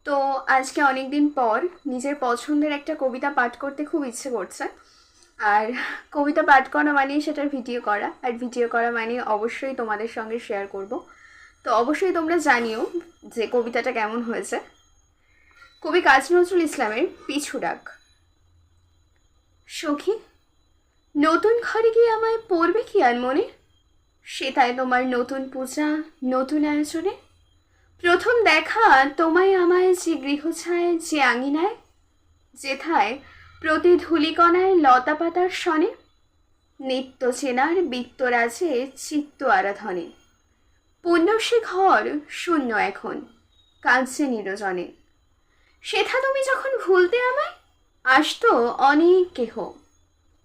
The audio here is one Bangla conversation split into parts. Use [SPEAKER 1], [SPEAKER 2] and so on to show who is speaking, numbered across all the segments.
[SPEAKER 1] তো আজকে অনেক দিন পর নিজের পছন্দের একটা কবিতা পাঠ করতে খুব ইচ্ছে করছে। আর কবিতা পাঠ করা মানেই সেটার ভিডিও করা, আর ভিডিও করা মানে অবশ্যই তোমাদের সঙ্গে শেয়ার করব। তো অবশ্যই তোমরা জানিও যে কবিতাটা কেমন হয়েছে। কবি কাজী নজরুল ইসলামের পিছু ডাক। সখী, নতুন ঘরে গিয়ে আমায় পড়বে কি আর মনে, সেটাই তোমার নতুন পূজা, নতুন আয়োজনে। প্রথম দেখা তোমায় আমায় যে গৃহছায়, যে আঙিনায়, যেথায় প্রতি ধূলিকণায় লতা পাতার সনে, নিত্য চেনার বিত্তরাজে চিত্ত আরাধনে। পুণ্য সে ঘর শূন্য এখন, কাঁদছে নিরজনে। সেথা তুমি যখন ভুলতে আমায়, আসতো অনেক কেহ,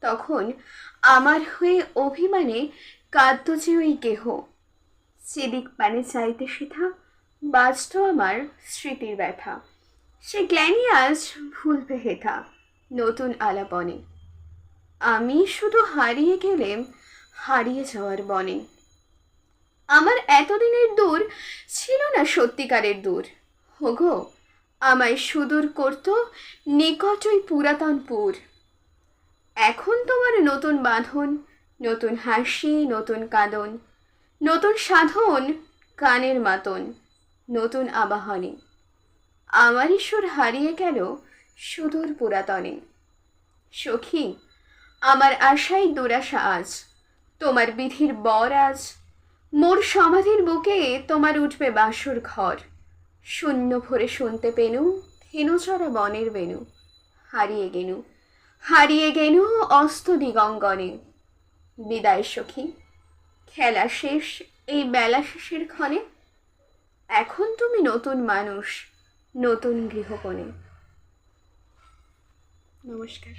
[SPEAKER 1] তখন আমার হয়ে অভিমানে কাঁদত যে ওই কেহ। সেদিক পানে চাইতে সেথা বাজত আমার স্মৃতির ব্যথা। সে জ্ঞানী আজ ভুলবে হেথা নতুন আলাপনে। আমি শুধু হারিয়ে গেলেম হারিয়ে যাওয়ার বনে। আমার এতদিনের দূর ছিল না সত্যিকারের দূর। হোগো, আমায় সুদূর করত নিকটই পুরাতনপুর। এখন তোমার নতুন বাঁধন, নতুন হাসি, নতুন কাঁদন, নতুন সাধন, কানের মাতন, নতুন আবাহনে। আমার ঈশ্বর হারিয়ে গেল সুদূর পুরাতনে। সখী, আমার আশাই দুরাশা আজ, তোমার বিধির বর আজ। মোর সমাধির বুকে তোমার উঠবে বাসর ঘর। শূন্য ভরে শুনতে পেনু ধেনুচরা বনের বেনু। হারিয়ে গেনু, হারিয়ে গেনু অস্ত দিগঙ্গনে। বিদায় সখী, খেলা শেষ এই বেলা শেষের ক্ষণে। এখন তুমি নতুন মানুষ, নতুন গৃহকোণে। নমস্কার।